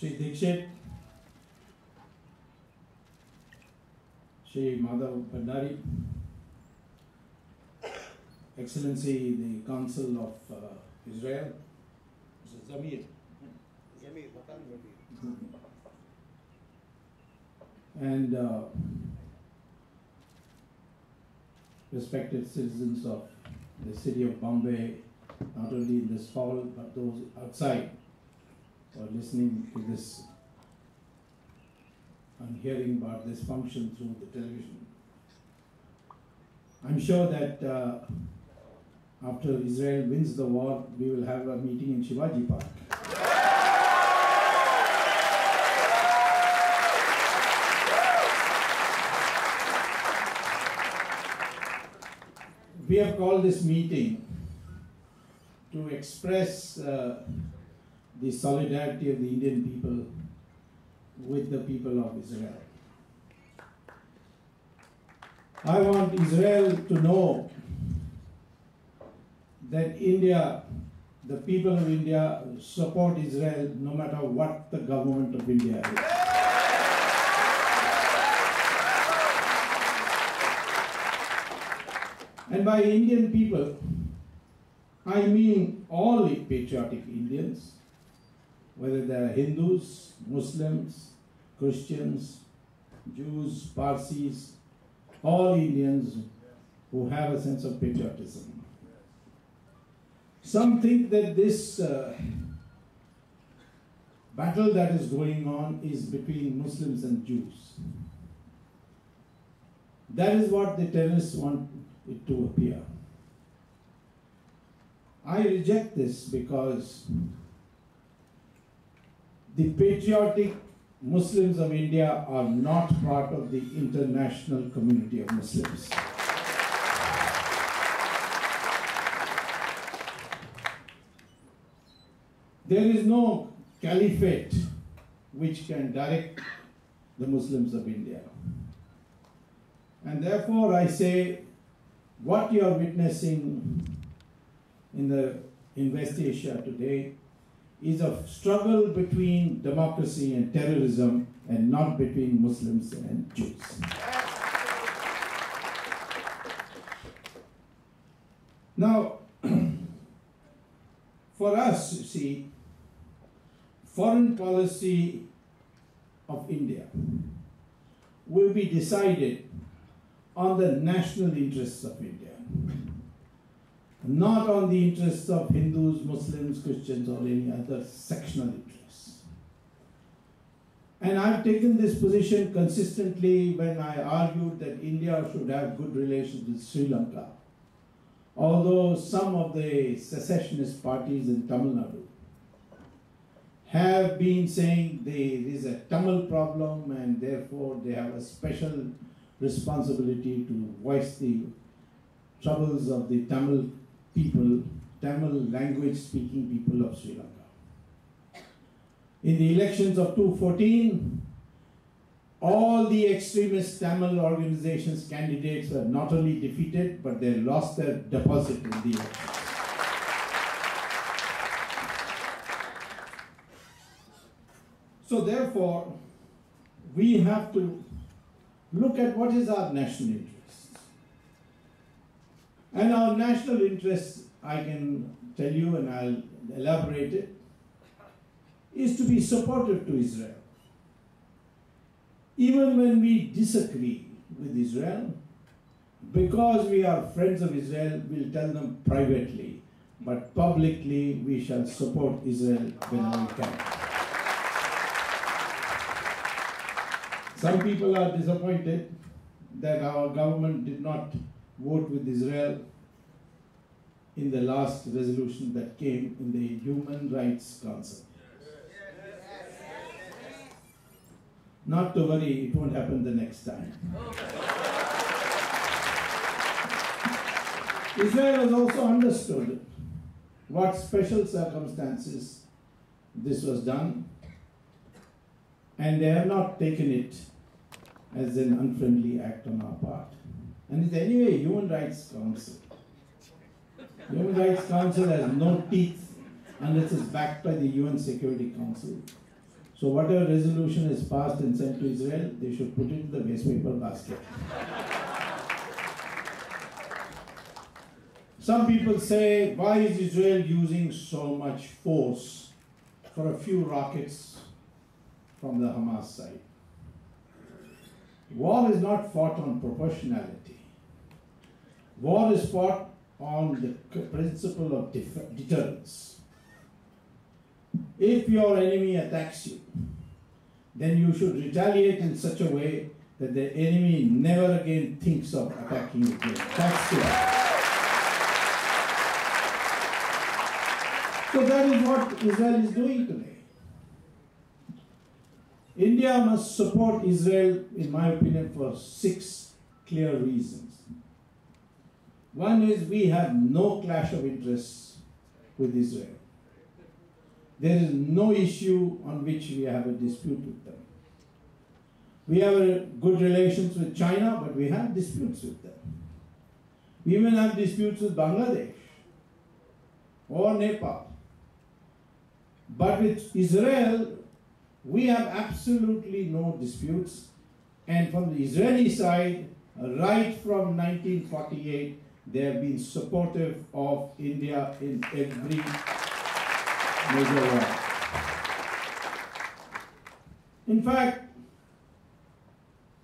Shri Dikshit, Shri Madhav Bhandari, Excellency the Council of Israel, Zamir, and respected citizens of the city of Bombay, not only in this hall but those outside who are listening to this and hearing about this function through the television. I'm sure that after Israel wins the war, we will have a meeting in Shivaji Park. We have called this meeting to express the solidarity of the Indian people with the people of Israel. I want Israel to know that India, the people of India, support Israel no matter what the government of India is. And by Indian people, I mean all patriotic Indians, whether they are Hindus, Muslims, Christians, Jews, Parsis, all Indians who have a sense of patriotism. Some think that this battle that is going on is between Muslims and Jews. That is what the terrorists want it to appear. I reject this because the patriotic Muslims of India are not part of the international community of Muslims. There is no caliphate which can direct the Muslims of India. And therefore I say, what you are witnessing in West Asia today is a struggle between democracy and terrorism, and not between Muslims and Jews. Now, for us, you see, foreign policy of India will be decided on the national interests of India, not on the interests of Hindus, Muslims, Christians, or any other sectional interests. And I've taken this position consistently when I argued that India should have good relations with Sri Lanka, although some of the secessionist parties in Tamil Nadu have been saying there is a Tamil problem and therefore they have a special responsibility to voice the troubles of the Tamil people, Tamil language speaking people of Sri Lanka. In the elections of 2014, all the extremist Tamil organizations candidates were not only defeated, but they lost their deposit in the elections. So therefore, we have to look at what is our national interests. And our national interests, I can tell you and I'll elaborate it, is to be supportive to Israel. Even when we disagree with Israel, because we are friends of Israel, we'll tell them privately, but publicly we shall support Israel whenever we can. Some people are disappointed that our government did not vote with Israel in the last resolution that came in the Human Rights Council. Not to worry, it won't happen the next time. Israel has also understood what special circumstances this was done, and they have not taken it as an unfriendly act on our part. And it's anyway Human Rights Council. Human Rights Council has no teeth unless it's backed by the UN Security Council. So whatever resolution is passed and sent to Israel, they should put it in the waste paper basket. Some people say, why is Israel using so much force for a few rockets from the Hamas side? War is not fought on proportionality. War is fought on the principle of deterrence. If your enemy attacks you, then you should retaliate in such a way that the enemy never again thinks of attacking you again. That's it. So that is what Israel is doing today. India must support Israel, in my opinion, for 6 clear reasons. One is we have no clash of interests with Israel. There is no issue on which we have a dispute with them. We have good relations with China, but we have disputes with them. We even have disputes with Bangladesh or Nepal. But with Israel, we have absolutely no disputes. And from the Israeli side, right from 1948, they have been supportive of India in every major war. In fact,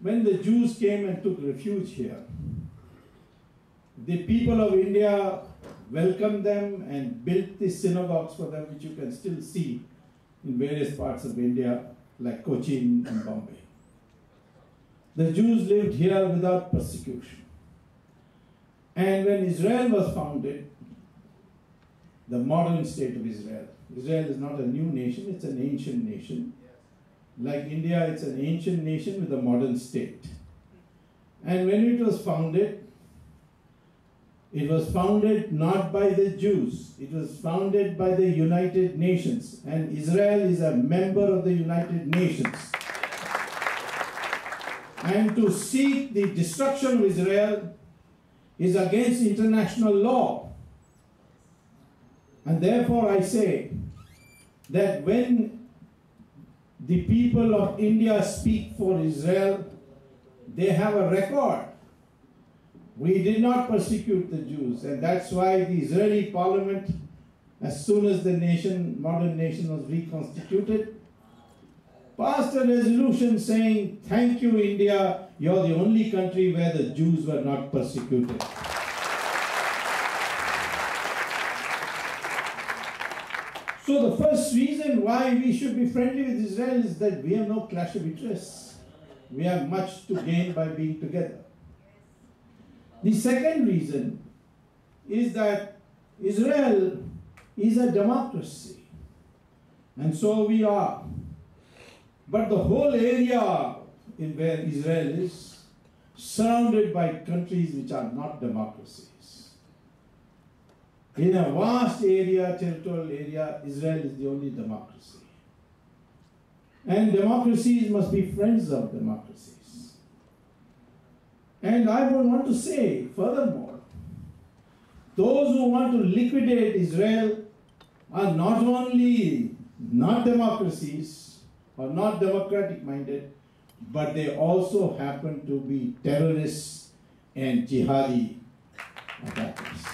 when the Jews came and took refuge here, the people of India welcomed them and built the synagogues for them, which you can still see in various parts of India, like Cochin and Bombay. The Jews lived here without persecution. And when Israel was founded, the modern state of Israel, Israel is not a new nation, it's an ancient nation. Like India, it's an ancient nation with a modern state. And when it was founded not by the Jews, it was founded by the United Nations. And Israel is a member of the United Nations. And to seek the destruction of Israel is against international law. And therefore I say that when the people of India speak for Israel, they have a record. We did not persecute the Jews, and that's why the Israeli parliament, as soon as the modern nation was reconstituted, passed a resolution saying, thank you India, you're the only country where the Jews were not persecuted. So the first reason why we should be friendly with Israel is that we have no clash of interests. We have much to gain by being together. The second reason is that Israel is a democracy, and so we are. But the whole area in where Israel is surrounded by countries which are not democracies. In a vast area, territorial area, Israel is the only democracy. And democracies must be friends of democracies. And I would want to say, furthermore, those who want to liquidate Israel are not only not democracies or not democratic minded, but they also happen to be terrorists and jihadi attackers.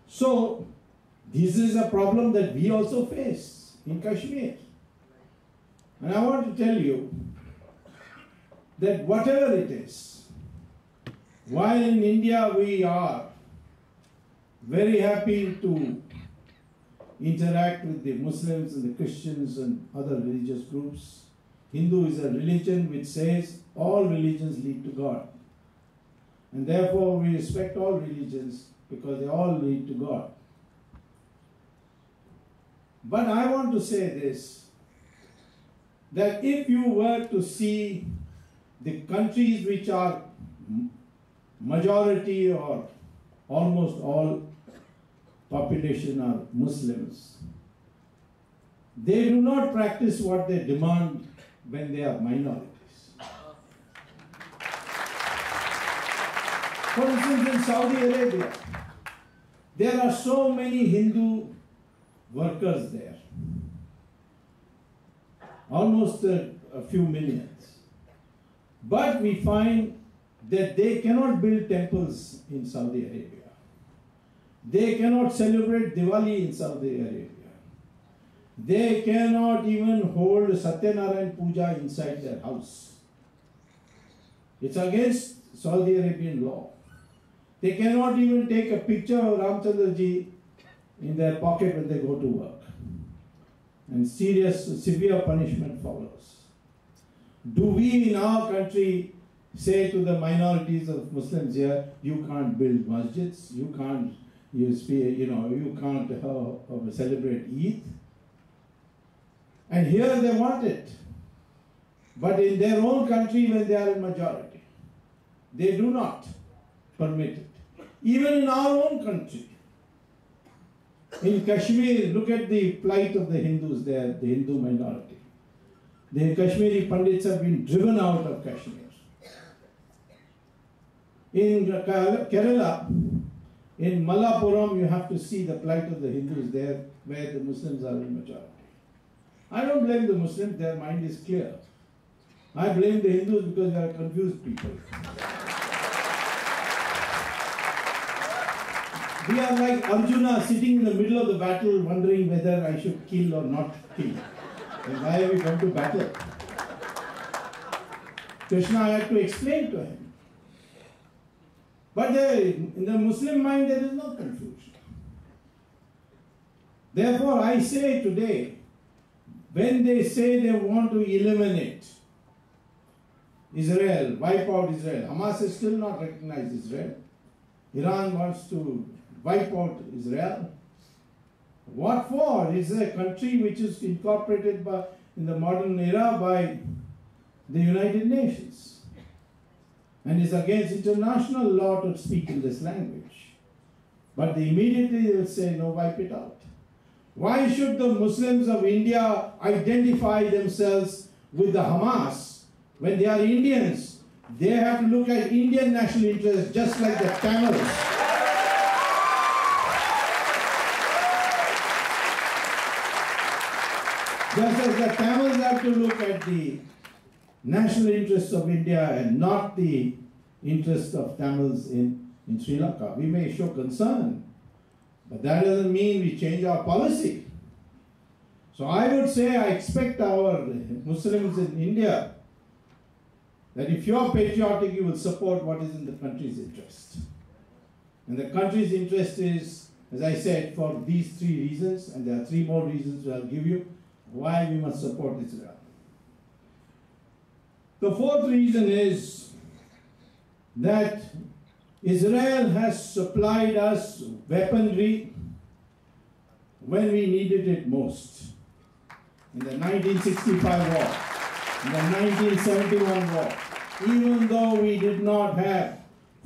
So, this is a problem that we also face in Kashmir. And I want to tell you that whatever it is, while in India we are very happy to interact with the Muslims and the Christians and other religious groups, Hindu is a religion which says all religions lead to God. And therefore we respect all religions because they all lead to God. But I want to say this, that if you were to see the countries which are majority or almost all population are Muslims, they do not practice what they demand when they are minorities. For instance, in Saudi Arabia, there are so many Hindu workers there. Almost a few millions. But we find that they cannot build temples in Saudi Arabia. They cannot celebrate Diwali in Saudi Arabia. They cannot even hold Satyanarayan Puja inside their house. It's against Saudi Arabian law. They cannot even take a picture of Ramchandraji in their pocket when they go to work. And severe punishment follows. Do we in our country say to the minorities of Muslims here, you can't build masjids, you can't celebrate Eid? And here they want it. But in their own country, when they are in majority, they do not permit it. Even in our own country. In Kashmir, look at the plight of the Hindus there, the Hindu minority. The Kashmiri Pandits have been driven out of Kashmir. In Kerala, in Malappuram, you have to see the plight of the Hindus there, where the Muslims are in majority. I don't blame the Muslims, their mind is clear. I blame the Hindus because they are confused people. We are like Arjuna sitting in the middle of the battle wondering whether I should kill or not kill. And why have we come to battle? Krishna had to explain to him. But in the Muslim mind there is no confusion. Therefore I say today, when they say they want to eliminate Israel, wipe out Israel, Hamas has still not recognized Israel. Iran wants to wipe out Israel. What for? It's a country which is incorporated in the modern era by the United Nations and is against international law to speak in this language. But immediately they will say, no, wipe it out. Why should the Muslims of India identify themselves with the Hamas when they are Indians? They have to look at Indian national interests just like the Tamils. Just as the Tamils have to look at the national interests of India and not the interests of Tamils in Sri Lanka. We may show concern, but that doesn't mean we change our policy. So I would say I expect our Muslims in India that if you are patriotic, you will support what is in the country's interest. And the country's interest is, as I said, for these three reasons, and there are three more reasons I'll give you, why we must support Israel. The fourth reason is that Israel has supplied us weaponry when we needed it most. In the 1965 war, in the 1971 war, even though we did not have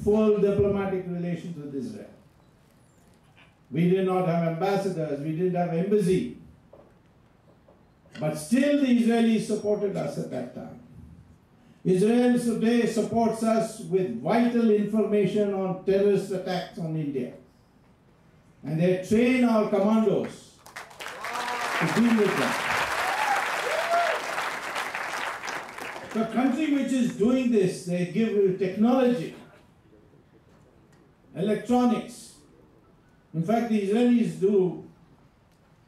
full diplomatic relations with Israel. We did not have ambassadors, we didn't have embassy. But still the Israelis supported us at that time. Israel today supports us with vital information on terrorist attacks on India. And they train our commandos to deal with them. The country which is doing this, they give you technology, electronics. In fact, the Israelis do,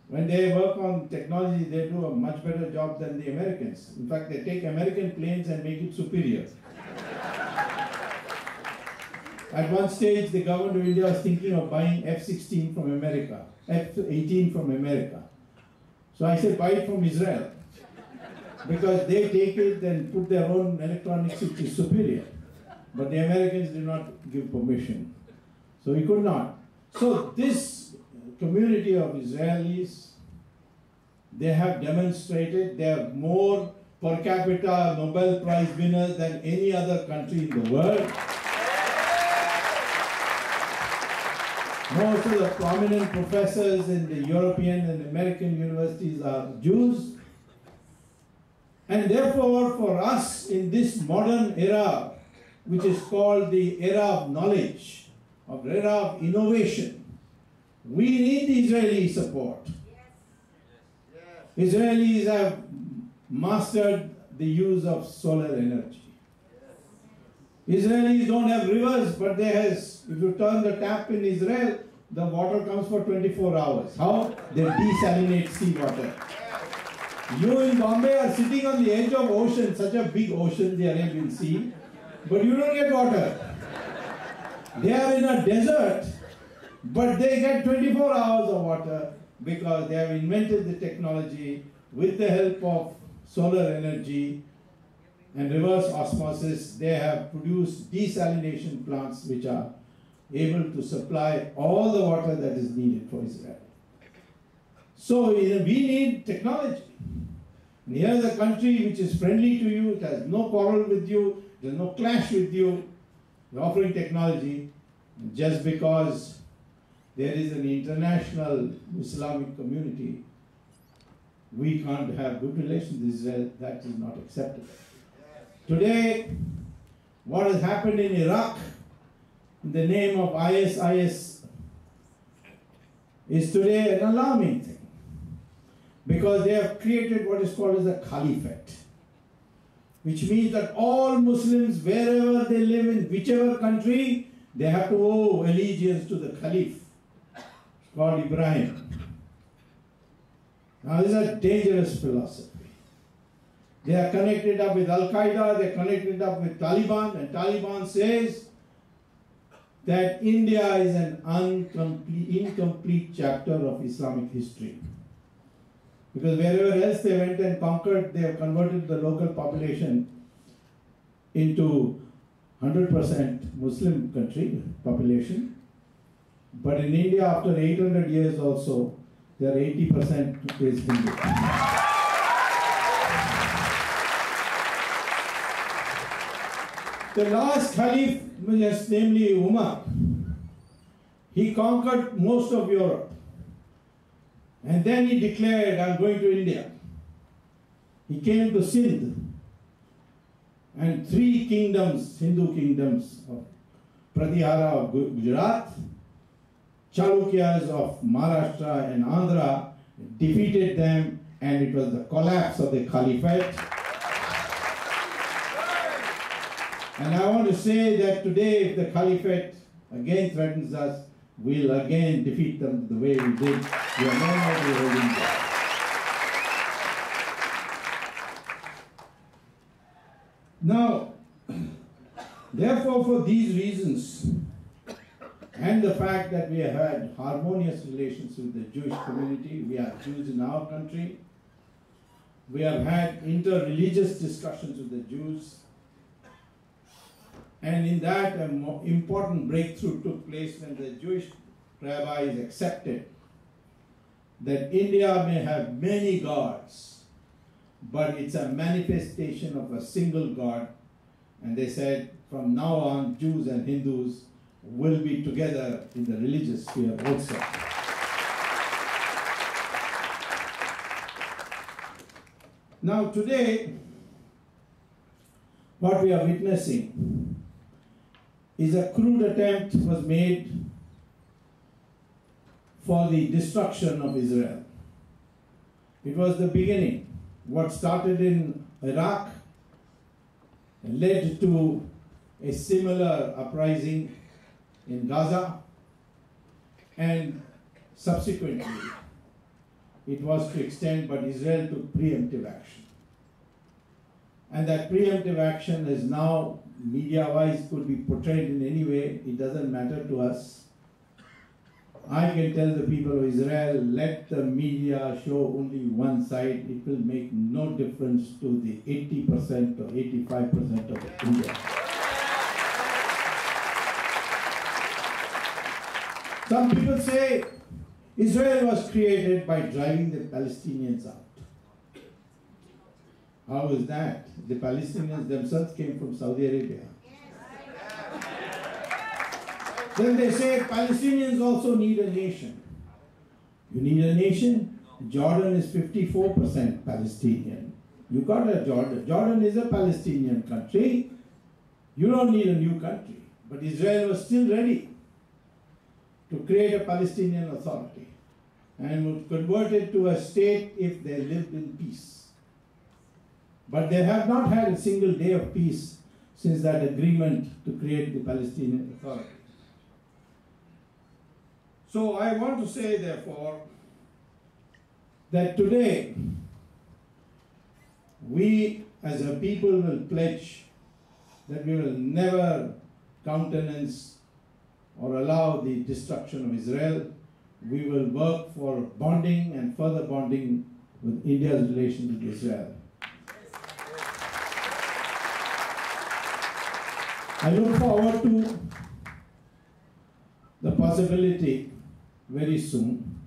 when they work on technology, they do a much better job than the Americans. In fact, they take American planes and make it superior. At one stage, the government of India was thinking of buying F-16 from America, F-18 from America. So I said, buy it from Israel. Because they take it and put their own electronics which is superior. But the Americans did not give permission. So we could not. So this community of Israelis, they have demonstrated they have more per capita Nobel Prize winners than any other country in the world. Most of the prominent professors in the European and American universities are Jews. And therefore, for us in this modern era, which is called the era of knowledge, of era of innovation, we need the Israeli support. Israelis have mastered the use of solar energy. Israelis don't have rivers, but if you turn the tap in Israel, the water comes for 24 hours. How? They desalinate seawater. You in Bombay are sitting on the edge of ocean, such a big ocean, the Arabian Sea, but you don't get water. They are in a desert, but they get 24 hours of water because they have invented the technology with the help of solar energy and reverse osmosis. They have produced desalination plants which are able to supply all the water that is needed for Israel. So we need technology. And here is a country which is friendly to you, it has no quarrel with you, there is no clash with you, you're offering technology. And just because there is an international Islamic community, we can't have good relations with Israel. That is not acceptable. Today, what has happened in Iraq in the name of IS is today an alarming thing, because they have created what is called as a caliphate, which means that all Muslims, wherever they live in whichever country, they have to owe allegiance to the caliph. It's called Ibrahim. Now this is a dangerous philosophy. They are connected up with Al-Qaeda, they are connected up with Taliban, and Taliban says that India is an incomplete chapter of Islamic history. Because wherever else they went and conquered, they have converted the local population into 100% Muslim country population. But in India, after 800 years also, there are 80% is Hindu. The last Caliph, namely Umar, he conquered most of Europe. And then he declared, I'm going to India. He came to Sindh. And 3 kingdoms, Hindu kingdoms, of Pratihara of Gujarat, Chalukyas of Maharashtra and Andhra, defeated them, and it was the collapse of the Caliphate. And I want to say that today, if the Caliphate again threatens us, we'll again defeat them the way we did. We are no longer holding back. Now, therefore, for these reasons, and the fact that we have had harmonious relations with the Jewish community, we are Jews in our country, we have had inter-religious discussions with the Jews, and in that an important breakthrough took place when the Jewish rabbis accepted that India may have many gods, but it's a manifestation of a single God. And they said, from now on, Jews and Hindus will be together in the religious sphere also. Now today, what we are witnessing is a crude attempt was made for the destruction of Israel. It was the beginning. What started in Iraq led to a similar uprising in Gaza, and subsequently it was to extend, but Israel took preemptive action. And that preemptive action is now, media-wise, could be portrayed in any way, it doesn't matter to us. I can tell the people of Israel, let the media show only one side, it will make no difference to the 80% or 85% of India. Some people say Israel was created by driving the Palestinians out. How is that? The Palestinians themselves came from Saudi Arabia. Then they say Palestinians also need a nation. You need a nation? Jordan is 54% Palestinian. You got a Jordan. Jordan is a Palestinian country. You don't need a new country. But Israel was still ready to create a Palestinian authority. and would convert it to a state if they lived in peace. But they have not had a single day of peace since that agreement to create the Palestinian Authority. So I want to say, therefore, that today we as a people will pledge that we will never countenance or allow the destruction of Israel. We will work for bonding and further bonding with India's relations with Israel. I look forward to the possibility very soon,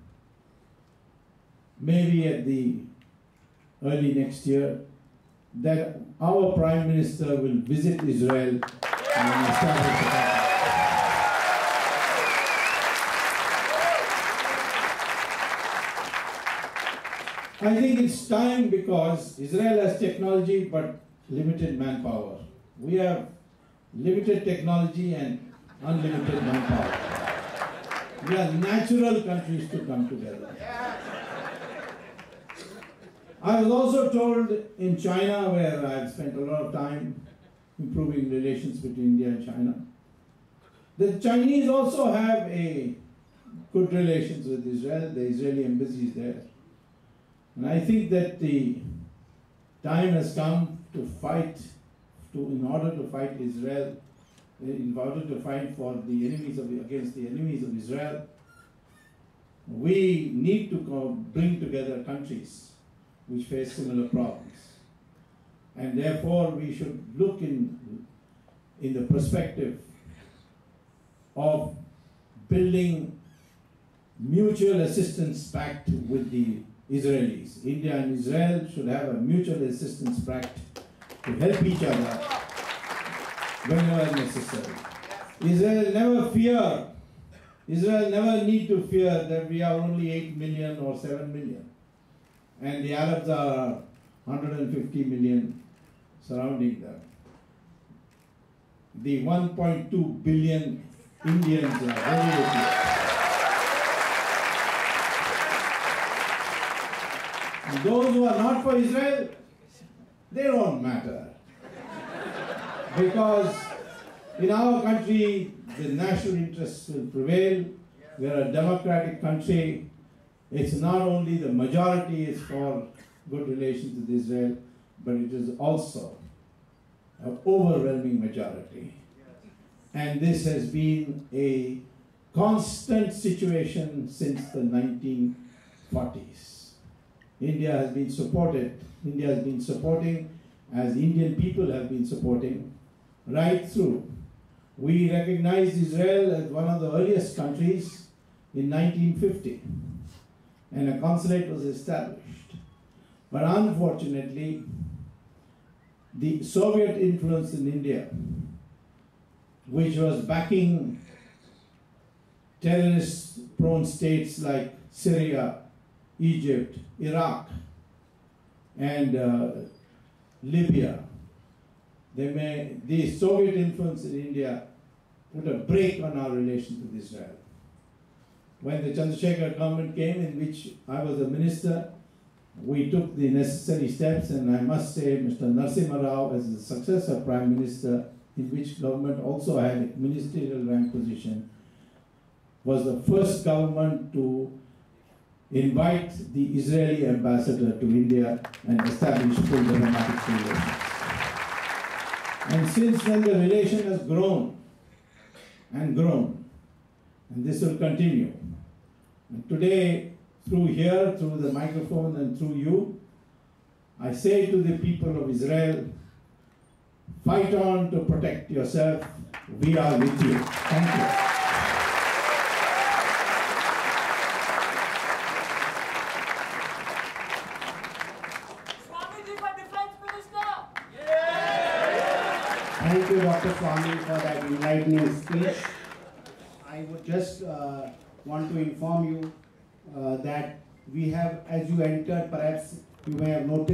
maybe at the early next year, that our Prime Minister will visit Israel and establish a country. I think it's time, because Israel has technology but limited manpower. We have limited technology and unlimited manpower. We are natural countries to come together. I was also told in China, where I've spent a lot of time improving relations between India and China, the Chinese also have a good relations with Israel. The Israeli embassy is there. And I think that the time has come to fight, in order to fight Israel, in order to fight for the enemies against the enemies of Israel, we need to bring together countries which face similar problems. And therefore we should look in the perspective of building mutual assistance pact with the Israelis. India and Israel should have a mutual assistance pact to help each other whenever necessary. Israel never need to fear that we are only 8 million or 7 million. And the Arabs are 150 million surrounding them. The 1.2 billion Indians are very rich. And those who are not for Israel, they don't matter. Because in our country, the national interests will prevail. We are a democratic country. It's not only the majority is for good relations with Israel, but it is also an overwhelming majority. And this has been a constant situation since the 1940s. India has been supporting, as Indian people have been supporting, right through. We recognized Israel as one of the earliest countries in 1950. And a consulate was established. But unfortunately, the Soviet influence in India, which was backing terrorist-prone states like Syria, Egypt, Iraq, and Libya, the Soviet influence in India put a brake on our relations with Israel. When the Chandrasekhar government came, in which I was a minister, we took the necessary steps, and I must say Mr. Narasimha Rao, as the successor Prime Minister, in which government also had a ministerial rank position, was the first government to invite the Israeli ambassador to India and establish full diplomatic relations. And since then the relation has grown and grown, and this will continue. And today, through here, through the microphone and through you, I say to the people of Israel, fight on to protect yourself. We are with you. Thank you. Thank you, Dr. Swamy, for that enlightening speech. I would just want to inform you that we have, as you entered, perhaps you may have noticed